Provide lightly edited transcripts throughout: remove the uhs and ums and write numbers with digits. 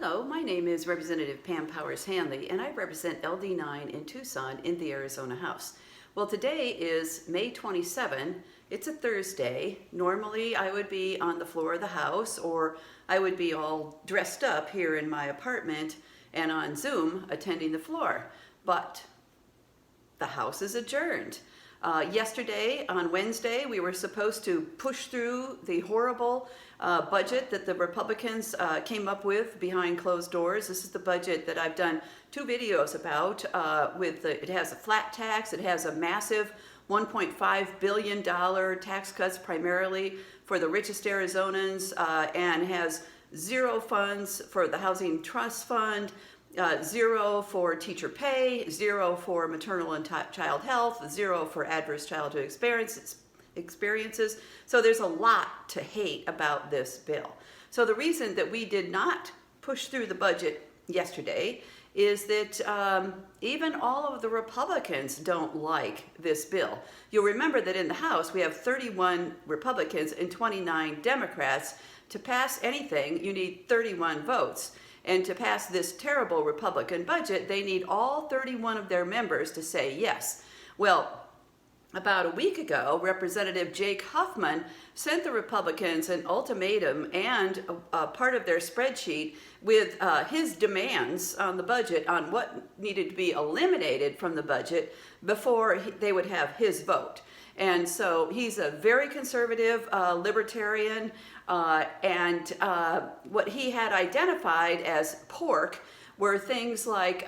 Hello, my name is Representative Pam Powers Hanley, and I represent LD9 in Tucson in the Arizona House. Well, today is May 27. It's a Thursday. Normally, I would be on the floor of the House, or I would be all dressed up here in my apartment and on Zoom attending the floor. But the House is adjourned. Yesterday, on Wednesday, we were supposed to push through the horrible budget that the Republicans came up with behind closed doors. This is the budget that I've done 2 videos about. It has a flat tax, it has a massive $1.5 billion tax cuts primarily for the richest Arizonans, and has zero funds for the Housing Trust Fund, 0 for teacher pay, 0 for maternal and child health, 0 for adverse childhood experiences. So there's a lot to hate about this bill. So the reason that we did not push through the budget yesterday is that even all of the Republicans don't like this bill. You'll remember that in the House we have 31 Republicans and 29 Democrats. To pass anything, you need 31 votes. And to pass this terrible Republican budget, they need all 31 of their members to say yes. Well, about a week ago, Representative Jake Huffman sent the Republicans an ultimatum and a part of their spreadsheet with his demands on the budget on what needed to be eliminated from the budget before they would have his vote. And so he's a very conservative libertarian, and what he had identified as pork were things like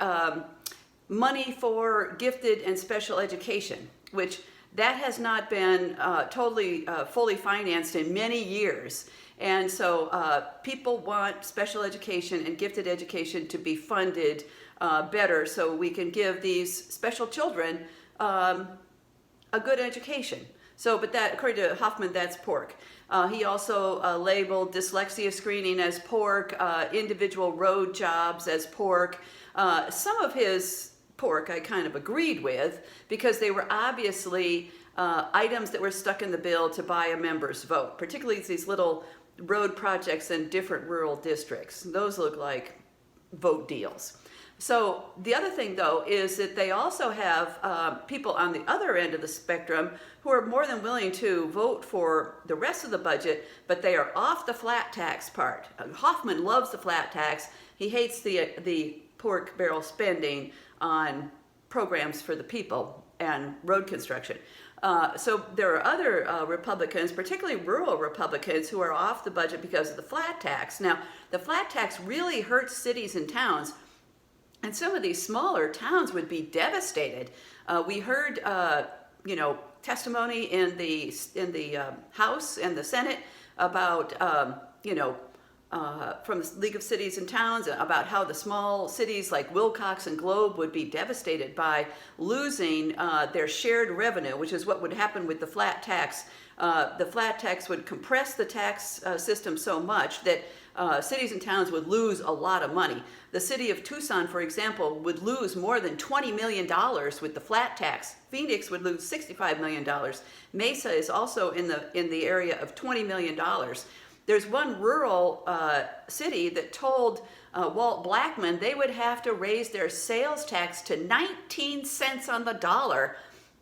money for gifted and special education, which that has not been fully financed in many years. And so people want special education and gifted education to be funded better so we can give these special children a good education. So, but that, according to Huffman, that's pork. He also labeled dyslexia screening as pork, individual road jobs as pork. Some of his pork I kind of agreed with because they were obviously items that were stuck in the bill to buy a member's vote, particularly these little road projects in different rural districts. Those look like vote deals. So the other thing, though, is that they also have people on the other end of the spectrum who are more than willing to vote for the rest of the budget, but they are off the flat tax part. Hoffman loves the flat tax. He hates the pork barrel spending on programs for the people and road construction. So there are other Republicans, particularly rural Republicans, who are off the budget because of the flat tax. Now, the flat tax really hurts cities and towns. And some of these smaller towns would be devastated. We heard, testimony in the House and the Senate about, from the League of Cities and Towns about how the small cities like Wilcox and Globe would be devastated by losing their shared revenue, which is what would happen with the flat tax. The flat tax would compress the tax system so much that cities and towns would lose a lot of money. The city of Tucson, for example, would lose more than $20 million with the flat tax. Phoenix would lose $65 million. Mesa is also in the area of $20 million. There's one rural city that told Walt Blackman they would have to raise their sales tax to 19 cents on the dollar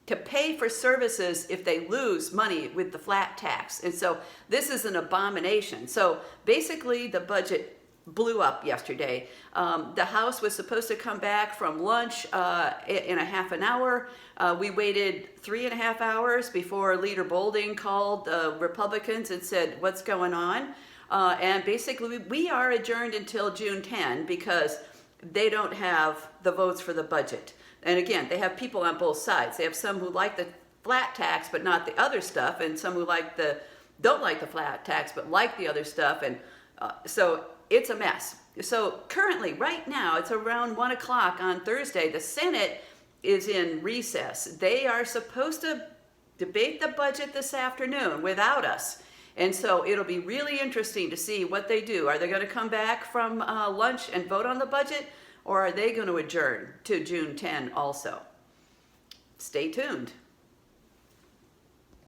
to pay for services if they lose money with the flat tax. And so this is an abomination. So basically the budget blew up yesterday. The House was supposed to come back from lunch in a half an hour. We waited 3.5 hours before Leader Bolding called the Republicans and said, what's going on? And basically we are adjourned until June 10 because they don't have the votes for the budget. And again, they have people on both sides. They have some who like the flat tax but not the other stuff, and some who don't like the flat tax but like the other stuff. And so it's a mess. So currently, right now, it's around 1 o'clock on Thursday. The Senate is in recess. They are supposed to debate the budget this afternoon without us. And so it'll be really interesting to see what they do. Are they going to come back from lunch and vote on the budget? Or are they going to adjourn to June 10 also? Stay tuned.